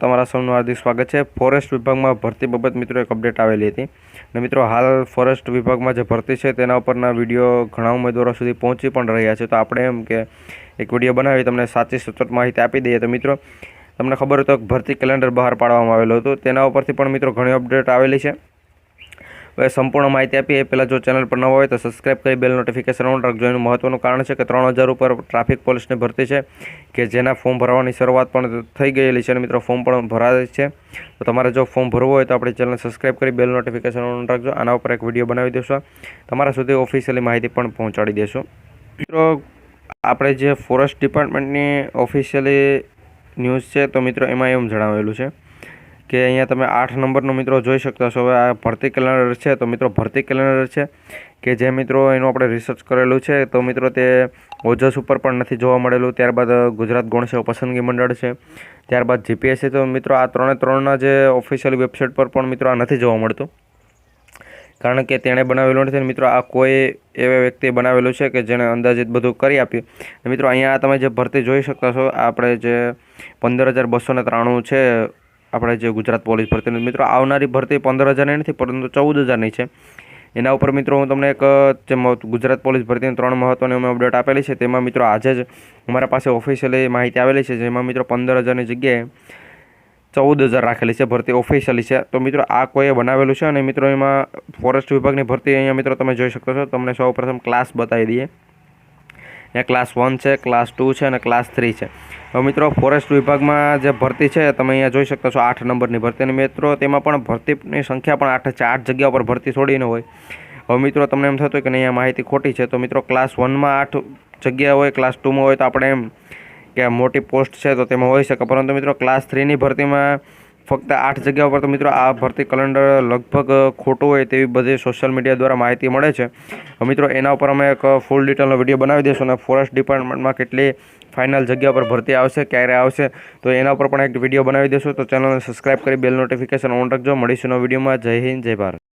તમારા સૌનું હાર્દિક સ્વાગત છે। ફોરેસ્ટ વિભાગમાં ભરતી બાબત મિત્રો એક અપડેટ આવેલી હતી અને મિત્રો હાલ ફોરેસ્ટ વિભાગમાં જે ભરતી છે તેના ઉપરના વિડીયો ઘણા ઉમેદવારો સુધી પહોંચી પણ રહ્યા છે। તો આપણે એમ કે એક વિડીયો બનાવી તમને સાચી સચોટ માહિતી આપી દઈએ। તો મિત્રો તમને ખબર હોય તો ભરતી કેલેન્ડર બહાર પાડવામાં આવેલું હતું, તેના ઉપરથી પણ મિત્રો ઘણી અપડેટ આવેલી છે। હવે સંપૂર્ણ માહિતી આપી એ પહેલાં જો ચેનલ પર નવા હોય તો સબસ્ક્રાઇબ કરી બેલ નોટિફિકેશન ઓન રાખજો। એનું મહત્વનું કારણ છે કે 3000 ઉપર ટ્રાફિક પોલીસની ભરતી છે કે જેના ફોર્મ ભરવાની શરૂઆત પણ થઈ ગયેલી છે અને મિત્રો ફોર્મ પણ ભરાય છે। તો તમારે જો ફોર્મ ભરવું હોય તો આપણી ચેનલ સબસ્ક્રાઇબ કરી બેલ નોટિફિકેશન ઓન રાખજો। આના ઉપર એક વિડીયો બનાવી દેશો, તમારા સુધી ઓફિશિયલી માહિતી પણ પહોંચાડી દેશો। મિત્રો આપણે જે ફોરેસ્ટ ડિપાર્ટમેન્ટની ઓફિશિયલી ન્યૂઝ છે તો મિત્રો એમાં એમ જણાવેલું છે કે અહીંયા તમે 8 નંબરનો મિત્રો જોઈ શકતા છો। હવે આ ભરતી કેલેન્ડર છે તો મિત્રો ભરતી કેલેન્ડર છે કે જે મિત્રો એનું આપણે રિસર્ચ કરેલું છે તો મિત્રો તે ઓજસ ઉપર પણ નથી જોવા મળેલું। ત્યારબાદ ગુજરાત ગૌણ સેવા પસંદગી મંડળ છે, ત્યારબાદ જીપીએસસી। તો મિત્રો આ ત્રણના જે ઓફિશિયલ વેબસાઇટ પર પણ મિત્રો આ નથી જોવા મળતું, કારણ કે તેણે બનાવેલું નથી। મિત્રો આ કોઈ એવા વ્યક્તિએ બનાવેલું છે કે જેણે અંદાજિત બધું કરી આપ્યું। મિત્રો અહીંયા તમે જે ભરતી જોઈ શકતા છો આપણે જે 15,293 છે આપણે જે ગુજરાત પોલીસ ભરતીની મિત્રો આવનારી ભરતી 15,000ની નથી પરંતુ 14,000ની છે। એના ઉપર મિત્રો હું તમને એક જે ગુજરાત પોલીસ ભરતીની 3 મહત્વની અમે અપડેટ આપેલી છે તેમાં મિત્રો આજે જ અમારા પાસે ઓફિશિયલી માહિતી આવેલી છે, જેમાં મિત્રો 15,000ની જગ્યાએ 14,000 રાખેલી છે ભરતી ઓફિશિયલી છે। તો મિત્રો આ કોઈએ બનાવેલું છે અને મિત્રો એમાં ફોરેસ્ટ વિભાગની ભરતી અહીંયા મિત્રો તમે જોઈ શકો છો। તમને સૌપ્રથમ ક્લાસ બતાવી દઈએ। અહીંયા ક્લાસ 1 છે, ક્લાસ 2 છે અને ક્લાસ 3 છે। હવે મિત્રો ફોરેસ્ટ વિભાગમાં જે ભરતી છે તમે અહીંયા જોઈ શકો છો 8 નંબરની ભરતી, અને મિત્રો તેમાં પણ ભરતીની સંખ્યા પણ 8 છે। 8 જગ્યા પર ભરતી છોડીને હોય। હવે મિત્રો તમને એમ થતું હોય કે અહીંયા માહિતી ખોટી છે, તો મિત્રો ક્લાસ 1માં 8 જગ્યા હોય, ક્લાસ 2માં હોય તો આપણે એમ કે મોટી પોસ્ટ છે તો તેમાં હોઈ શકે, પરંતુ મિત્રો ક્લાસ 3ની ભરતીમાં ફક્ત 8 જગ્યા પર। તો મિત્રો આ ભરતી કેલેન્ડર લગભગ ખોટું હોય તેવી બધી સોશિયલ મીડિયા દ્વારા માહિતી મળે છે। મિત્રો એના ઉપર અમે એક ફૂલ ડિટેલનો વિડીયો બનાવી દઈશું અને ફોરેસ્ટ ડિપાર્ટમેન્ટમાં કેટલી ફાઇનલ જગ્યા પર ભરતી આવશે, ક્યારે આવશે તો એના ઉપર પણ એક વિડીયો બનાવી દઈશું। તો ચેનલને સબસ્ક્રાઇબ કરી બેલ નોટિફિકેશન ઓન રાખજો। મળીશું નવા વિડીયોમાં। જય હિન્દ, જય ભારત।